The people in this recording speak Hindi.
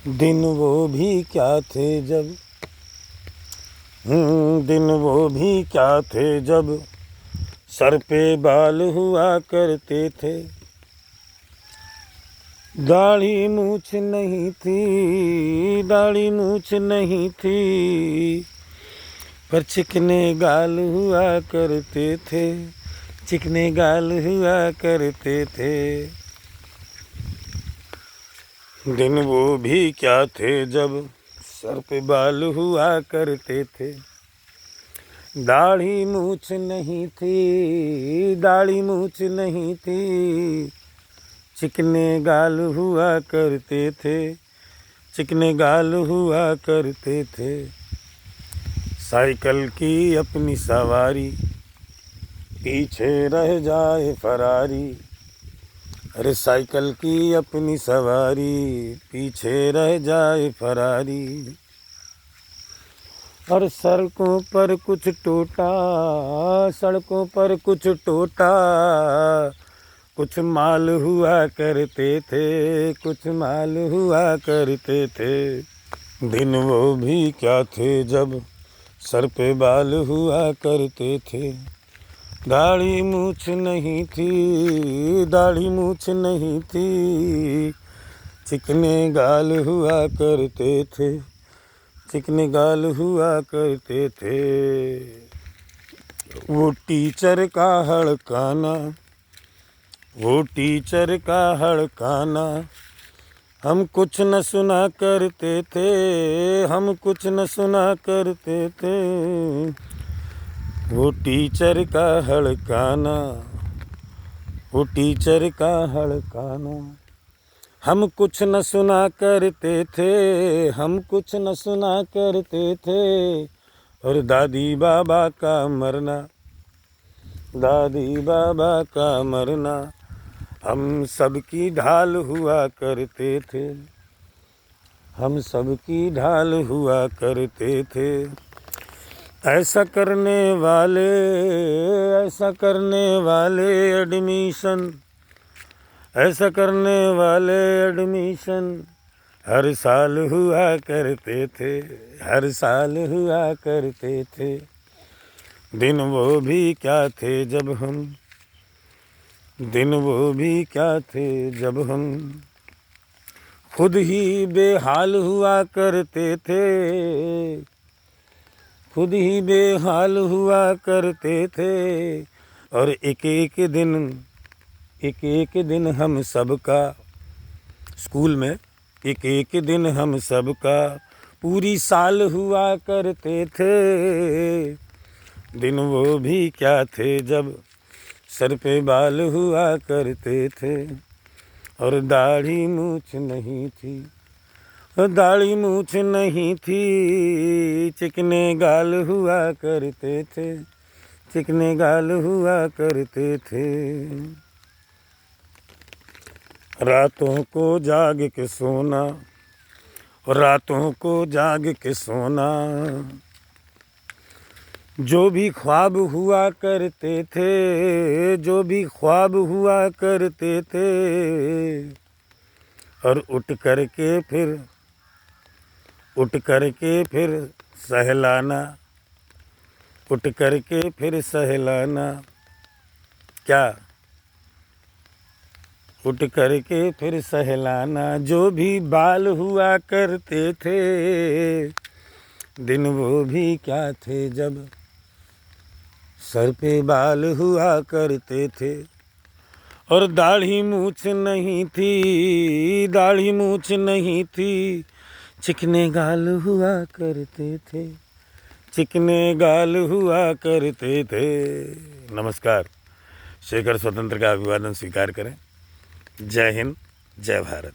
दिन वो भी क्या थे जब दिन वो भी क्या थे जब सर पे बाल हुआ करते थे। दाढ़ी मूछ नहीं थी, दाढ़ी मूछ नहीं थी, पर चिकने गाल हुआ करते थे, चिकने गाल हुआ करते थे। दिन वो भी क्या थे जब सर पे बाल हुआ करते थे। दाढ़ी मूछ नहीं थी, दाढ़ी मूछ नहीं थी, चिकने गाल हुआ करते थे, चिकने गाल हुआ करते थे। साइकिल की अपनी सवारी, पीछे रह जाए फरारी। अरे साइकिल की अपनी सवारी, पीछे रह जाए फरारी। और सड़कों पर कुछ टूटा, सड़कों पर कुछ टूटा, कुछ माल हुआ करते थे, कुछ माल हुआ करते थे। दिन वो भी क्या थे जब सर पे बाल हुआ करते थे। दाढ़ी मूछ नहीं थी, दाढ़ी मूछ नहीं थी, चिकने गाल हुआ करते थे, चिकने गाल हुआ करते थे। वो टीचर का हड़काना, वो टीचर का हड़काना, हम कुछ न सुना करते थे, हम कुछ न सुना करते थे। वो टीचर का हड़काना, वो टीचर का हड़काना, हम कुछ न सुना करते थे, हम कुछ न सुना करते थे। और दादी बाबा का मरना, दादी बाबा का मरना, हम सबकी ढाल हुआ करते थे, हम सबकी ढाल हुआ करते थे। ऐसा करने वाले, ऐसा करने वाले एडमिशन, ऐसा करने वाले एडमिशन हर साल हुआ करते थे, हर साल हुआ करते थे। दिन वो भी क्या थे जब हम, दिन वो भी क्या थे जब हम खुद ही बेहाल हुआ करते थे, खुद ही बेहाल हुआ करते थे। और एक एक दिन, एक एक दिन हम सबका स्कूल में, एक एक दिन हम सबका पूरी साल हुआ करते थे। दिन वो भी क्या थे जब सर पे बाल हुआ करते थे। और दाढ़ी मूछ नहीं थी, और दाढ़ी मूछ नहीं थी, चिकने गाल हुआ करते थे, चिकने गाल हुआ करते थे। रातों को जाग के सोना, रातों को जाग के सोना, जो भी ख्वाब हुआ करते थे, जो भी ख्वाब हुआ करते थे। और उठ करके फिर, उठ करके फिर सहलाना, उठ करके फिर सहलाना। क्या? उठ करके फिर सहलाना, जो भी बाल हुआ करते थे। दिन वो भी क्या थे जब सर पे बाल हुआ करते थे। और दाढ़ी मूछ नहीं थी, दाढ़ी मूछ नहीं थी, चिकने गाल हुआ करते थे, चिकने गाल हुआ करते थे। नमस्कार। शेखर स्वतंत्र का अभिवादन स्वीकार करें। जय हिंद, जय भारत।